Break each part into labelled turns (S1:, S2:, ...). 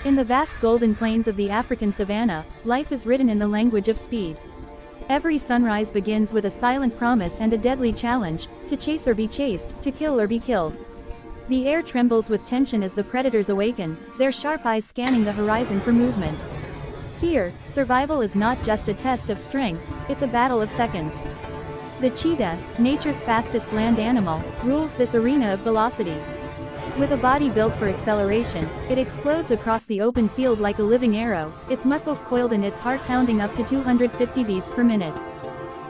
S1: In the vast golden plains of the African savannah, life is written in the language of speed. Every sunrise begins with a silent promise and a deadly challenge, to chase or be chased, to kill or be killed. The air trembles with tension as the predators awaken, their sharp eyes scanning the horizon for movement. Here, survival is not just a test of strength, it's a battle of seconds. The cheetah, nature's fastest land animal, rules this arena of velocity. With a body built for acceleration, it explodes across the open field like a living arrow, its muscles coiled and its heart pounding up to 250 beats per minute.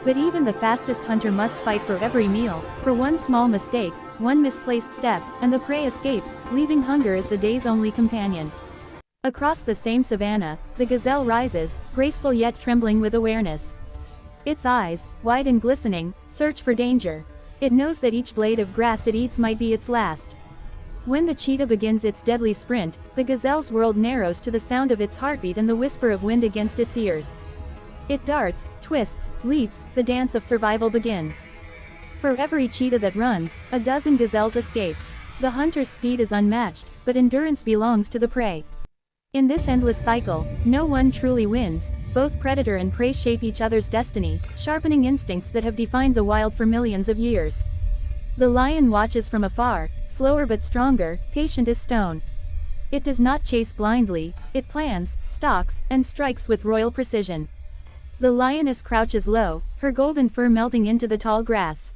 S1: But even the fastest hunter must fight for every meal, for one small mistake, one misplaced step, and the prey escapes, leaving hunger as the day's only companion. Across the same savannah, the gazelle rises, graceful yet trembling with awareness. Its eyes, wide and glistening, search for danger. It knows that each blade of grass it eats might be its last. When the cheetah begins its deadly sprint, the gazelle's world narrows to the sound of its heartbeat and the whisper of wind against its ears. It darts, twists, leaps, the dance of survival begins. For every cheetah that runs, a dozen gazelles escape. The hunter's speed is unmatched, but endurance belongs to the prey. In this endless cycle, no one truly wins, both predator and prey shape each other's destiny, sharpening instincts that have defined the wild for millions of years. The lion watches from afar, slower but stronger, patient as stone. It does not chase blindly, it plans, stalks, and strikes with royal precision. The lioness crouches low, her golden fur melting into the tall grass.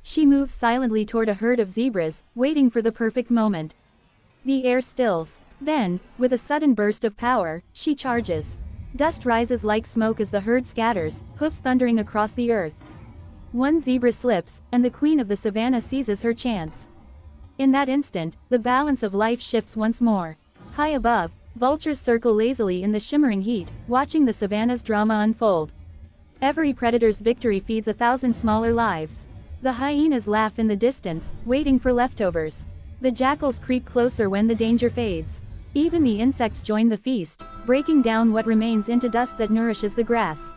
S1: She moves silently toward a herd of zebras, waiting for the perfect moment. The air stills. Then, with a sudden burst of power, she charges. Dust rises like smoke as the herd scatters, hoofs thundering across the earth. One zebra slips, and the queen of the savannah seizes her chance. In that instant, the balance of life shifts once more. High above, vultures circle lazily in the shimmering heat, watching the savannah's drama unfold. Every predator's victory feeds 1,000 smaller lives. The hyenas laugh in the distance, waiting for leftovers. The jackals creep closer when the danger fades. Even the insects join the feast, breaking down what remains into dust that nourishes the grass.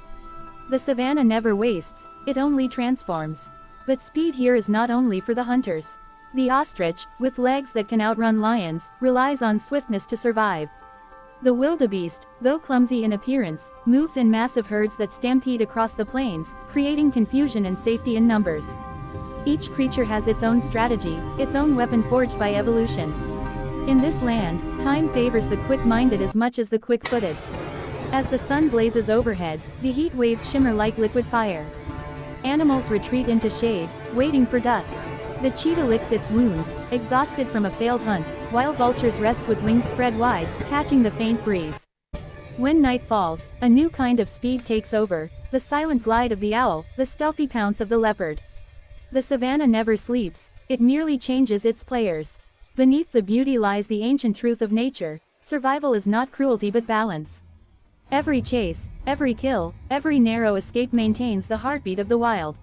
S1: The savannah never wastes, it only transforms. But speed here is not only for the hunters. The ostrich, with legs that can outrun lions, relies on swiftness to survive. The wildebeest, though clumsy in appearance, moves in massive herds that stampede across the plains, creating confusion and safety in numbers. Each creature has its own strategy, its own weapon forged by evolution. In this land, time favors the quick-minded as much as the quick-footed. As the sun blazes overhead, the heat waves shimmer like liquid fire. Animals retreat into shade, waiting for dusk. The cheetah licks its wounds, exhausted from a failed hunt, while vultures rest with wings spread wide, catching the faint breeze. When night falls, a new kind of speed takes over, the silent glide of the owl, the stealthy pounce of the leopard. The savannah never sleeps, it merely changes its players. Beneath the beauty lies the ancient truth of nature: survival is not cruelty but balance. Every chase, every kill, every narrow escape maintains the heartbeat of the wild.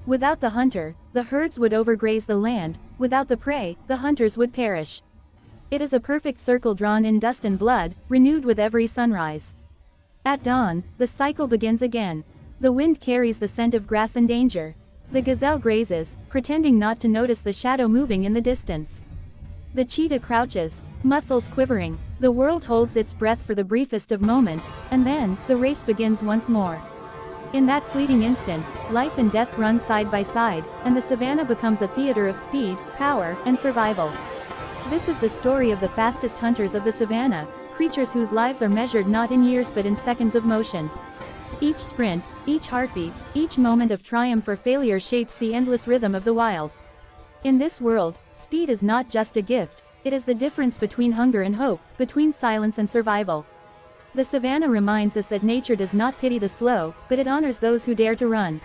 S1: Without the hunter, the herds would overgraze the land; without the prey, the hunters would perish. It is a perfect circle drawn in dust and blood, renewed with every sunrise. At dawn, the cycle begins again. The wind carries the scent of grass and danger. The gazelle grazes, pretending not to notice the shadow moving in the distance. The cheetah crouches, muscles quivering. The world holds its breath for the briefest of moments, and then, the race begins once more. In that fleeting instant, life and death run side by side, and the savannah becomes a theater of speed, power, and survival. This is the story of the fastest hunters of the savannah, creatures whose lives are measured not in years but in seconds of motion. Each sprint, each heartbeat, each moment of triumph or failure shapes the endless rhythm of the wild. In this world, speed is not just a gift, it is the difference between hunger and hope, between silence and survival. The savannah reminds us that nature does not pity the slow, but it honors those who dare to run.